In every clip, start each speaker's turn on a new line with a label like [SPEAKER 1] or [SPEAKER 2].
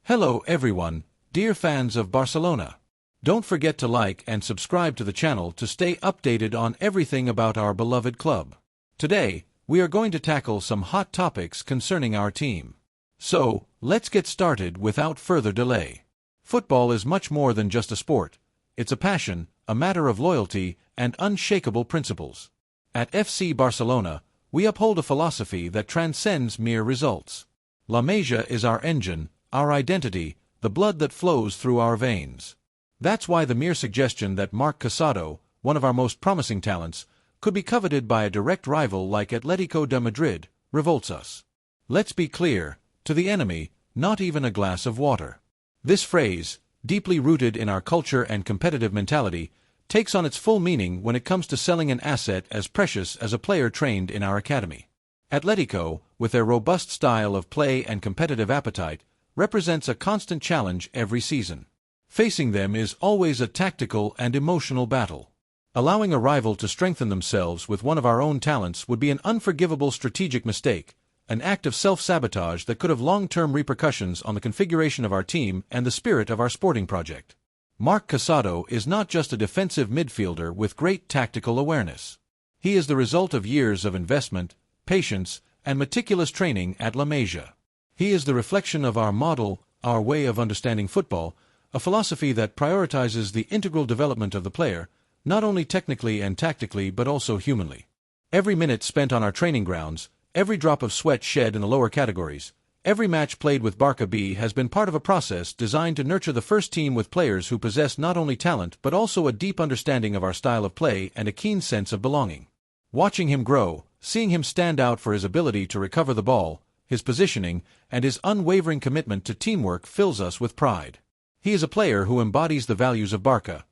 [SPEAKER 1] Hello everyone, dear fans of Barcelona. Don't forget to like and subscribe to the channel to stay updated on everything about our beloved club. Today, we are going to tackle some hot topics concerning our team. So, let's get started without further delay. Football is much more than just a sport. It's a passion, a matter of loyalty, and unshakable principles. At FC Barcelona, we uphold a philosophy that transcends mere results. La Masia is our engine, our identity, the blood that flows through our veins. That's why the mere suggestion that Marc Casado, one of our most promising talents, could be coveted by a direct rival like Atletico de Madrid, revolts us. Let's be clear, to the enemy, not even a glass of water. This phrase, deeply rooted in our culture and competitive mentality, takes on its full meaning when it comes to selling an asset as precious as a player trained in our academy. Atletico, with their robust style of play and competitive appetite, represents a constant challenge every season. Facing them is always a tactical and emotional battle. Allowing a rival to strengthen themselves with one of our own talents would be an unforgivable strategic mistake, an act of self-sabotage that could have long-term repercussions on the configuration of our team and the spirit of our sporting project. Marc Casado is not just a defensive midfielder with great tactical awareness. He is the result of years of investment, patience, and meticulous training at La Masia. He is the reflection of our model, our way of understanding football, a philosophy that prioritizes the integral development of the player, not only technically and tactically but also humanly. Every minute spent on our training grounds, every drop of sweat shed in the lower categories, every match played with Barça B has been part of a process designed to nurture the first team with players who possess not only talent but also a deep understanding of our style of play and a keen sense of belonging. Watching him grow, seeing him stand out for his ability to recover the ball, his positioning, and his unwavering commitment to teamwork fills us with pride. He is a player who embodies the values of Barça: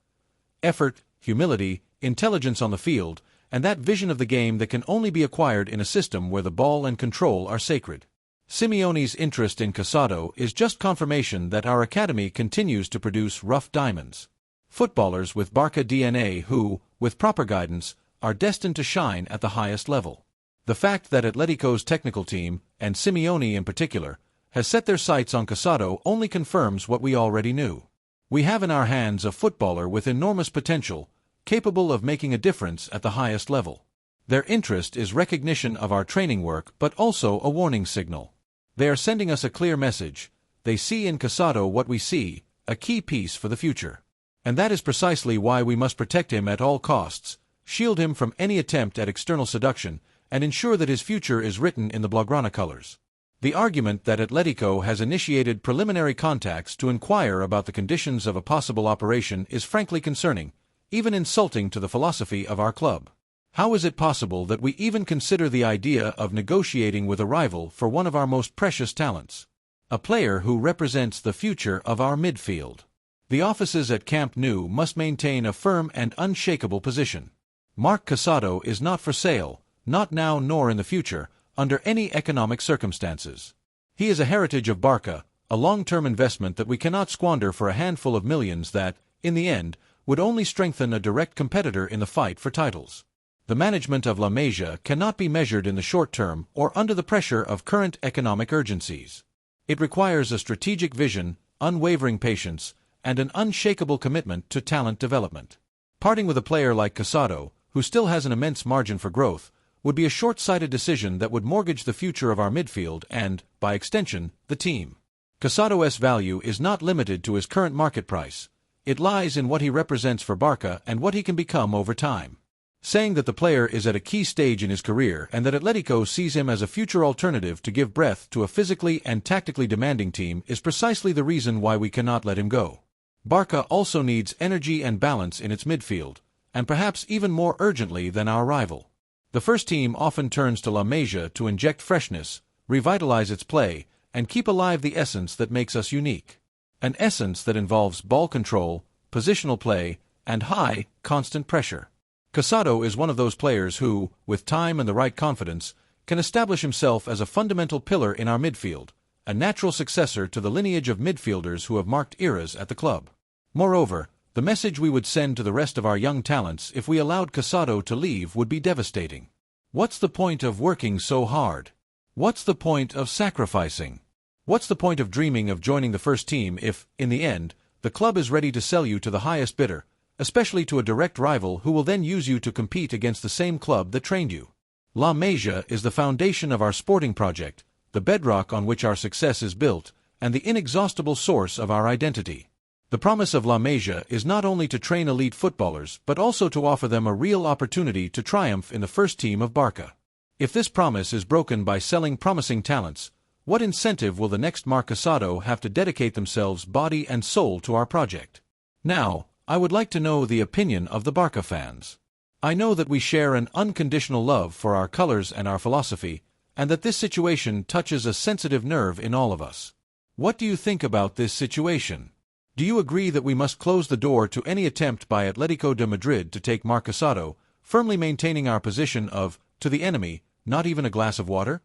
[SPEAKER 1] effort, humility, intelligence on the field, and that vision of the game that can only be acquired in a system where the ball and control are sacred. Simeone's interest in Casado is just confirmation that our academy continues to produce rough diamonds. Footballers with Barça DNA who, with proper guidance, are destined to shine at the highest level. The fact that Atletico's technical team, and Simeone in particular, has set their sights on Casado only confirms what we already knew. We have in our hands a footballer with enormous potential, capable of making a difference at the highest level. Their interest is recognition of our training work but also a warning signal. They are sending us a clear message. They see in Casado what we see, a key piece for the future. And that is precisely why we must protect him at all costs, shield him from any attempt at external seduction, and ensure that his future is written in the Blaugrana colors. The argument that Atletico has initiated preliminary contacts to inquire about the conditions of a possible operation is frankly concerning, even insulting to the philosophy of our club. How is it possible that we even consider the idea of negotiating with a rival for one of our most precious talents? A player who represents the future of our midfield. The offices at Camp Nou must maintain a firm and unshakable position. Marc Casado is not for sale, not now nor in the future, under any economic circumstances. He is a heritage of Barça, a long-term investment that we cannot squander for a handful of millions that, in the end, would only strengthen a direct competitor in the fight for titles. The management of La Masia cannot be measured in the short term or under the pressure of current economic urgencies. It requires a strategic vision, unwavering patience, and an unshakable commitment to talent development. Parting with a player like Casado, who still has an immense margin for growth, would be a short-sighted decision that would mortgage the future of our midfield and, by extension, the team. Casado's value is not limited to his current market price. It lies in what he represents for Barça and what he can become over time. Saying that the player is at a key stage in his career and that Atletico sees him as a future alternative to give breath to a physically and tactically demanding team is precisely the reason why we cannot let him go. Barça also needs energy and balance in its midfield, and perhaps even more urgently than our rival. The first team often turns to La Masia to inject freshness, revitalize its play, and keep alive the essence that makes us unique. An essence that involves ball control, positional play, and high, constant pressure. Casado is one of those players who, with time and the right confidence, can establish himself as a fundamental pillar in our midfield, a natural successor to the lineage of midfielders who have marked eras at the club. Moreover, the message we would send to the rest of our young talents if we allowed Casado to leave would be devastating. What's the point of working so hard? What's the point of sacrificing? What's the point of dreaming of joining the first team if, in the end, the club is ready to sell you to the highest bidder, especially to a direct rival who will then use you to compete against the same club that trained you? La Masia is the foundation of our sporting project, the bedrock on which our success is built, and the inexhaustible source of our identity. The promise of La Masia is not only to train elite footballers but also to offer them a real opportunity to triumph in the first team of Barça. If this promise is broken by selling promising talents, what incentive will the next Casado have to dedicate themselves body and soul to our project? Now, I would like to know the opinion of the Barça fans. I know that we share an unconditional love for our colors and our philosophy, and that this situation touches a sensitive nerve in all of us. What do you think about this situation? Do you agree that we must close the door to any attempt by Atletico de Madrid to take Casado, firmly maintaining our position of, to the enemy, not even a glass of water?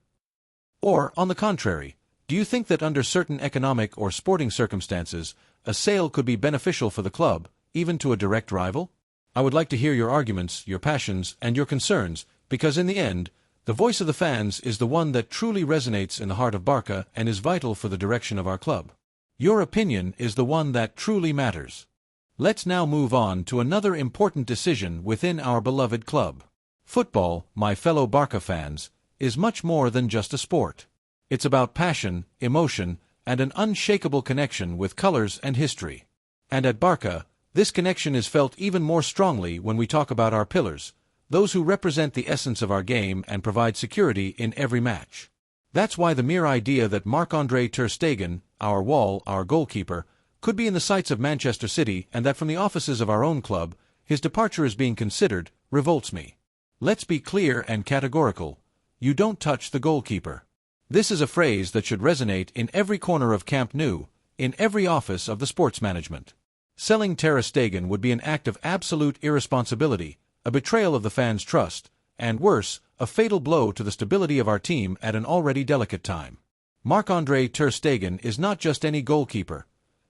[SPEAKER 1] Or, on the contrary, do you think that under certain economic or sporting circumstances, a sale could be beneficial for the club, even to a direct rival? I would like to hear your arguments, your passions, and your concerns, because in the end, the voice of the fans is the one that truly resonates in the heart of Barça and is vital for the direction of our club. Your opinion is the one that truly matters. Let's now move on to another important decision within our beloved club. Football, my fellow Barça fans, is much more than just a sport. It's about passion, emotion, and an unshakable connection with colors and history. And at Barça, this connection is felt even more strongly when we talk about our pillars, those who represent the essence of our game and provide security in every match. That's why the mere idea that Marc-André Ter Stegen, our wall, our goalkeeper, could be in the sights of Manchester City and that from the offices of our own club, his departure is being considered, revolts me. Let's be clear and categorical. You don't touch the goalkeeper. This is a phrase that should resonate in every corner of Camp Nou, in every office of the sports management. Selling Ter Stegen would be an act of absolute irresponsibility, a betrayal of the fans' trust, and worse, a fatal blow to the stability of our team at an already delicate time. Marc-André Ter Stegen is not just any goalkeeper.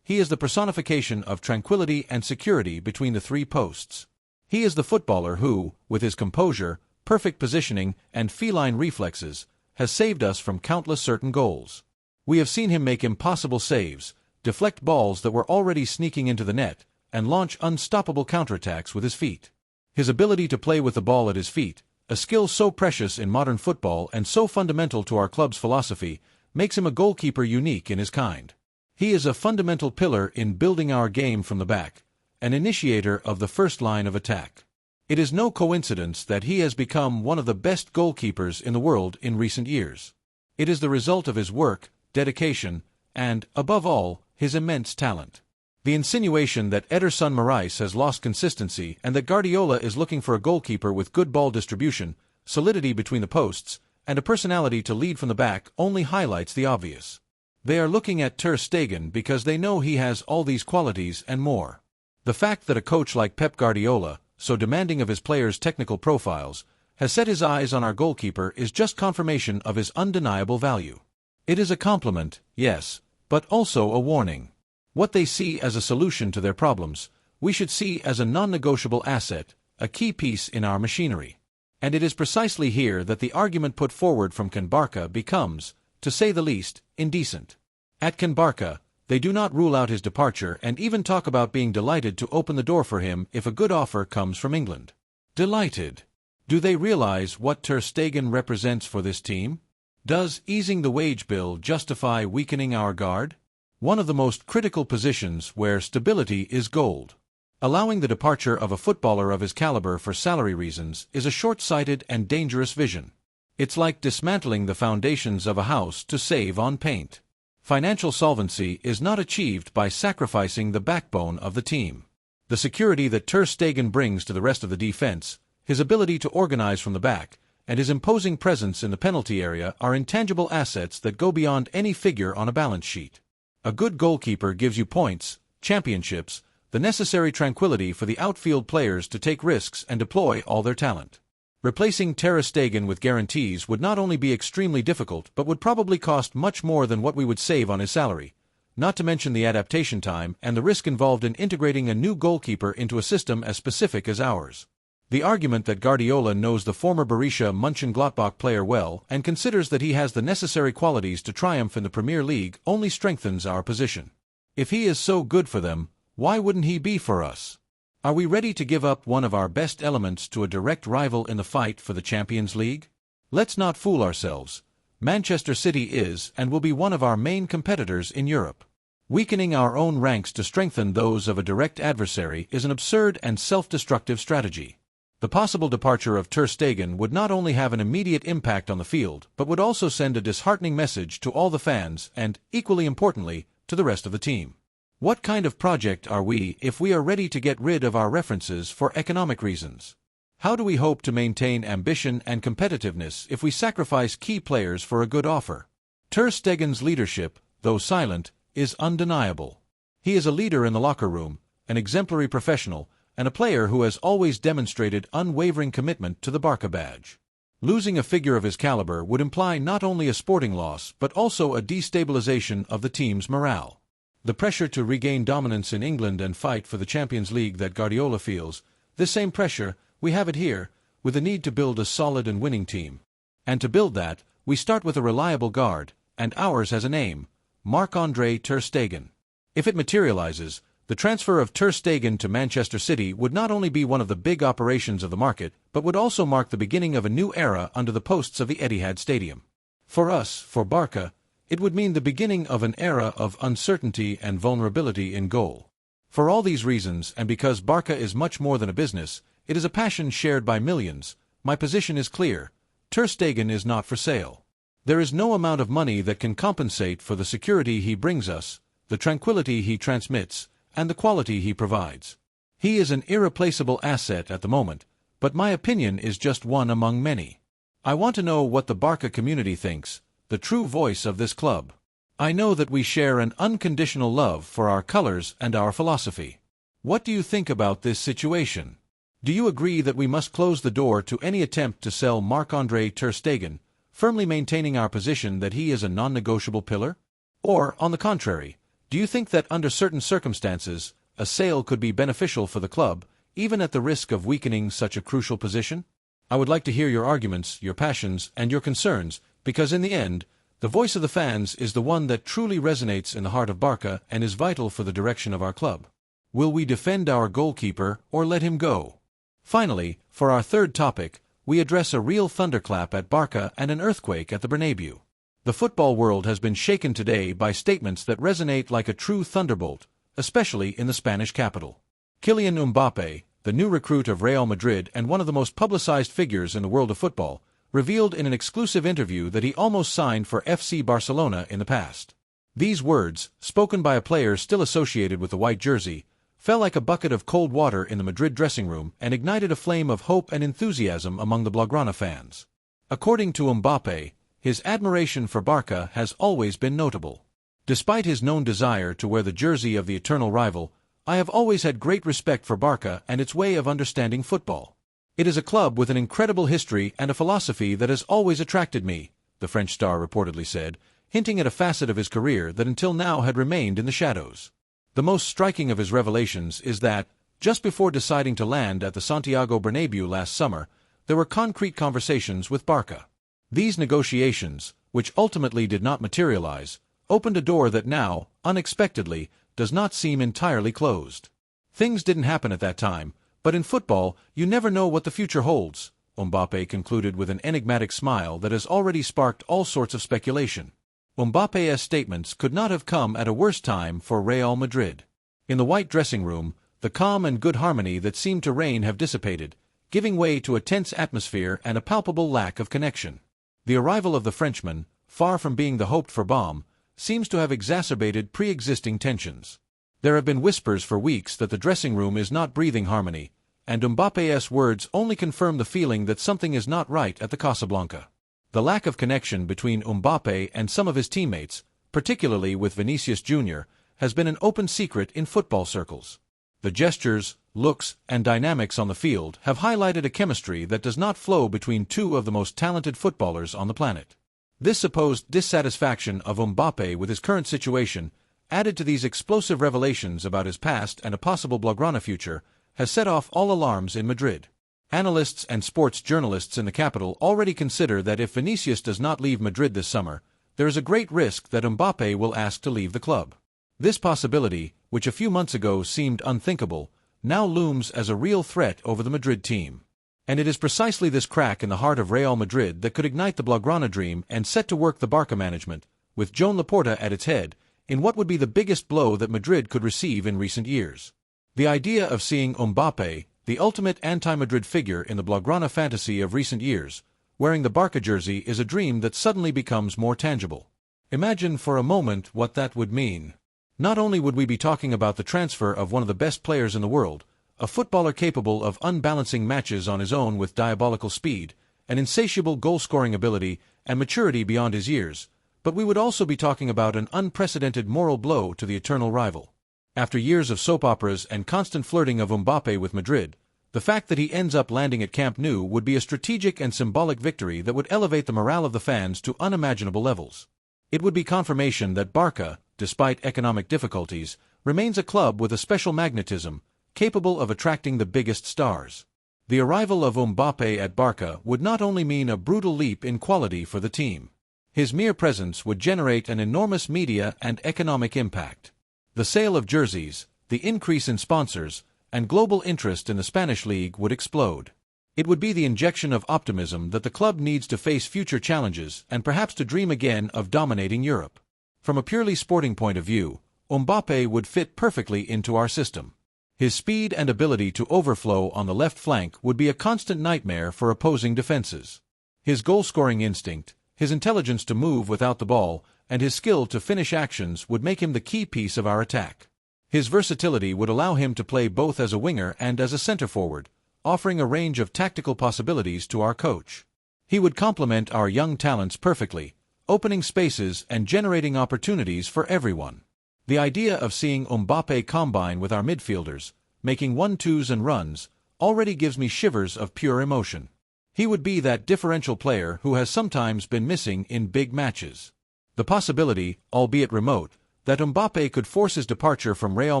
[SPEAKER 1] He is the personification of tranquility and security between the three posts. He is the footballer who, with his composure, perfect positioning, and feline reflexes, has saved us from countless certain goals. We have seen him make impossible saves, deflect balls that were already sneaking into the net, and launch unstoppable counterattacks with his feet. His ability to play with the ball at his feet, a skill so precious in modern football and so fundamental to our club's philosophy, makes him a goalkeeper unique in his kind. He is a fundamental pillar in building our game from the back, an initiator of the first line of attack. It is no coincidence that he has become one of the best goalkeepers in the world in recent years. It is the result of his work, dedication, and, above all, his immense talent. The insinuation that Ederson Moraes has lost consistency and that Guardiola is looking for a goalkeeper with good ball distribution, solidity between the posts, and a personality to lead from the back only highlights the obvious. They are looking at Ter Stegen because they know he has all these qualities and more. The fact that a coach like Pep Guardiola, so demanding of his players' technical profiles, has set his eyes on our goalkeeper is just confirmation of his undeniable value. It is a compliment, yes, but also a warning. What they see as a solution to their problems, we should see as a non-negotiable asset, a key piece in our machinery. And it is precisely here that the argument put forward from Can Barça becomes, to say the least, indecent. At Can Barça, they do not rule out his departure and even talk about being delighted to open the door for him if a good offer comes from England. Delighted. Do they realize what Ter Stegen represents for this team? Does easing the wage bill justify weakening our guard? One of the most critical positions where stability is gold. Allowing the departure of a footballer of his caliber for salary reasons is a short-sighted and dangerous vision. It's like dismantling the foundations of a house to save on paint. Financial solvency is not achieved by sacrificing the backbone of the team. The security that Ter Stegen brings to the rest of the defense, his ability to organize from the back, and his imposing presence in the penalty area are intangible assets that go beyond any figure on a balance sheet. A good goalkeeper gives you points, championships, the necessary tranquility for the outfield players to take risks and deploy all their talent. Replacing Ter Stegen with guarantees would not only be extremely difficult but would probably cost much more than what we would save on his salary, not to mention the adaptation time and the risk involved in integrating a new goalkeeper into a system as specific as ours. The argument that Guardiola knows the former Borussia Mönchengladbach player well and considers that he has the necessary qualities to triumph in the Premier League only strengthens our position. If he is so good for them, why wouldn't he be for us? Are we ready to give up one of our best elements to a direct rival in the fight for the Champions League? Let's not fool ourselves. Manchester City is and will be one of our main competitors in Europe. Weakening our own ranks to strengthen those of a direct adversary is an absurd and self-destructive strategy. The possible departure of Ter Stegen would not only have an immediate impact on the field, but would also send a disheartening message to all the fans and, equally importantly, to the rest of the team. What kind of project are we if we are ready to get rid of our references for economic reasons? How do we hope to maintain ambition and competitiveness if we sacrifice key players for a good offer? Ter Stegen's leadership, though silent, is undeniable. He is a leader in the locker room, an exemplary professional, and a player who has always demonstrated unwavering commitment to the Barca badge. Losing a figure of his caliber would imply not only a sporting loss but also a destabilization of the team's morale. The pressure to regain dominance in England and fight for the Champions League that Guardiola feels, this same pressure, we have it here, with the need to build a solid and winning team. And to build that, we start with a reliable guard, and ours has a name, Marc-Andre Ter Stegen. If it materializes, the transfer of Ter Stegen to Manchester City would not only be one of the big operations of the market, but would also mark the beginning of a new era under the posts of the Etihad Stadium. For us, for Barca, it would mean the beginning of an era of uncertainty and vulnerability in goal. For all these reasons, and because Barca is much more than a business, it is a passion shared by millions, my position is clear: Ter Stegen is not for sale. There is no amount of money that can compensate for the security he brings us, the tranquility he transmits, and the quality he provides. He is an irreplaceable asset at the moment, but my opinion is just one among many. I want to know what the Barca community thinks, the true voice of this club. I know that we share an unconditional love for our colors and our philosophy. What do you think about this situation? Do you agree that we must close the door to any attempt to sell Marc-Andre Ter Stegen, firmly maintaining our position that he is a non-negotiable pillar? Or, on the contrary, do you think that under certain circumstances, a sale could be beneficial for the club, even at the risk of weakening such a crucial position? I would like to hear your arguments, your passions, and your concerns, because in the end, the voice of the fans is the one that truly resonates in the heart of Barca and is vital for the direction of our club. Will we defend our goalkeeper or let him go? Finally, for our third topic, we address a real thunderclap at Barca and an earthquake at the Bernabeu. The football world has been shaken today by statements that resonate like a true thunderbolt, especially in the Spanish capital. Kylian Mbappé, the new recruit of Real Madrid and one of the most publicized figures in the world of football, revealed in an exclusive interview that he almost signed for FC Barcelona in the past. These words, spoken by a player still associated with the white jersey, fell like a bucket of cold water in the Madrid dressing room and ignited a flame of hope and enthusiasm among the Blaugrana fans. According to Mbappé, his admiration for Barca has always been notable. Despite his known desire to wear the jersey of the eternal rival, I have always had great respect for Barca and its way of understanding football. It is a club with an incredible history and a philosophy that has always attracted me, the French star reportedly said, hinting at a facet of his career that until now had remained in the shadows. The most striking of his revelations is that, just before deciding to land at the Santiago Bernabéu last summer, there were concrete conversations with Barca. These negotiations, which ultimately did not materialize, opened a door that now, unexpectedly, does not seem entirely closed. Things didn't happen at that time, but in football, you never know what the future holds, Mbappé concluded with an enigmatic smile that has already sparked all sorts of speculation. Mbappé's statements could not have come at a worse time for Real Madrid. In the white dressing room, the calm and good harmony that seemed to reign have dissipated, giving way to a tense atmosphere and a palpable lack of connection. The arrival of the Frenchman, far from being the hoped-for bomb, seems to have exacerbated pre-existing tensions. There have been whispers for weeks that the dressing room is not breathing harmony, and Mbappé's words only confirm the feeling that something is not right at the Casablanca. The lack of connection between Mbappé and some of his teammates, particularly with Vinicius Jr., has been an open secret in football circles. The gestures, looks, and dynamics on the field have highlighted a chemistry that does not flow between two of the most talented footballers on the planet. This supposed dissatisfaction of Mbappé with his current situation, added to these explosive revelations about his past and a possible Blaugrana future, has set off all alarms in Madrid. Analysts and sports journalists in the capital already consider that if Vinicius does not leave Madrid this summer, there is a great risk that Mbappe will ask to leave the club. This possibility, which a few months ago seemed unthinkable, now looms as a real threat over the Madrid team. And it is precisely this crack in the heart of Real Madrid that could ignite the Blaugrana dream and set to work the Barça management, with Joan Laporta at its head, in what would be the biggest blow that Madrid could receive in recent years. The idea of seeing Mbappe, the ultimate anti-Madrid figure in the Blaugrana fantasy of recent years, wearing the Barça jersey is a dream that suddenly becomes more tangible. Imagine for a moment what that would mean. Not only would we be talking about the transfer of one of the best players in the world, a footballer capable of unbalancing matches on his own with diabolical speed, an insatiable goal-scoring ability, and maturity beyond his years, but we would also be talking about an unprecedented moral blow to the eternal rival. After years of soap operas and constant flirting of Mbappe with Madrid, the fact that he ends up landing at Camp Nou would be a strategic and symbolic victory that would elevate the morale of the fans to unimaginable levels. It would be confirmation that Barça, despite economic difficulties, remains a club with a special magnetism, capable of attracting the biggest stars. The arrival of Mbappe at Barça would not only mean a brutal leap in quality for the team. His mere presence would generate an enormous media and economic impact. The sale of jerseys, the increase in sponsors, and global interest in the Spanish league would explode. It would be the injection of optimism that the club needs to face future challenges and perhaps to dream again of dominating Europe. From a purely sporting point of view, Mbappe would fit perfectly into our system. His speed and ability to overflow on the left flank would be a constant nightmare for opposing defenses. His goal-scoring instinct, his intelligence to move without the ball, and his skill to finish actions would make him the key piece of our attack. His versatility would allow him to play both as a winger and as a center-forward, offering a range of tactical possibilities to our coach. He would complement our young talents perfectly, opening spaces and generating opportunities for everyone. The idea of seeing Mbappe combine with our midfielders, making 1-2s and runs, already gives me shivers of pure emotion. He would be that differential player who has sometimes been missing in big matches. The possibility, albeit remote, that Mbappe could force his departure from Real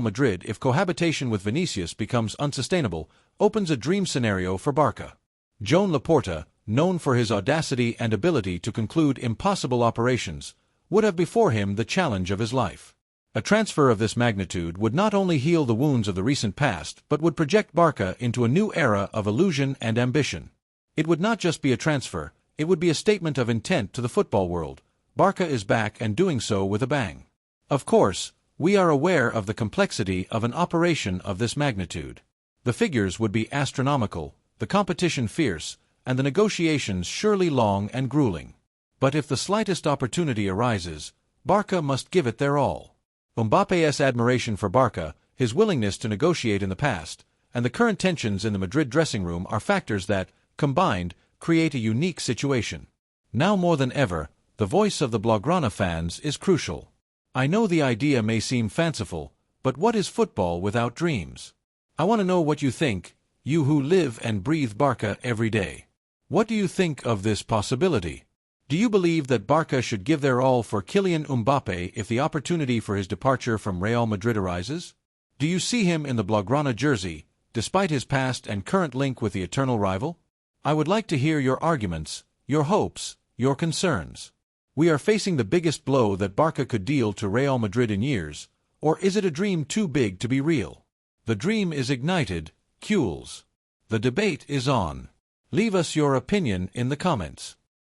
[SPEAKER 1] Madrid if cohabitation with Vinicius becomes unsustainable, opens a dream scenario for Barça. Joan Laporta, known for his audacity and ability to conclude impossible operations, would have before him the challenge of his life. A transfer of this magnitude would not only heal the wounds of the recent past but would project Barça into a new era of illusion and ambition. It would not just be a transfer, it would be a statement of intent to the football world. Barça is back and doing so with a bang. Of course, we are aware of the complexity of an operation of this magnitude. The figures would be astronomical, the competition fierce, and the negotiations surely long and grueling. But if the slightest opportunity arises, Barça must give it their all. Mbappe's admiration for Barça, his willingness to negotiate in the past, and the current tensions in the Madrid dressing room are factors that, combined, create a unique situation. Now more than ever, the voice of the Blaugrana fans is crucial. I know the idea may seem fanciful, but what is football without dreams? I want to know what you think, you who live and breathe Barça every day. What do you think of this possibility? Do you believe that Barça should give their all for Kylian Mbappe if the opportunity for his departure from Real Madrid arises? Do you see him in the Blaugrana jersey, despite his past and current link with the eternal rival? I would like to hear your arguments, your hopes, your concerns. We are facing the biggest blow that Barça could deal to Real Madrid in years, or is it a dream too big to be real? The dream is ignited, Kules. The debate is on. Leave us your opinion in the comments.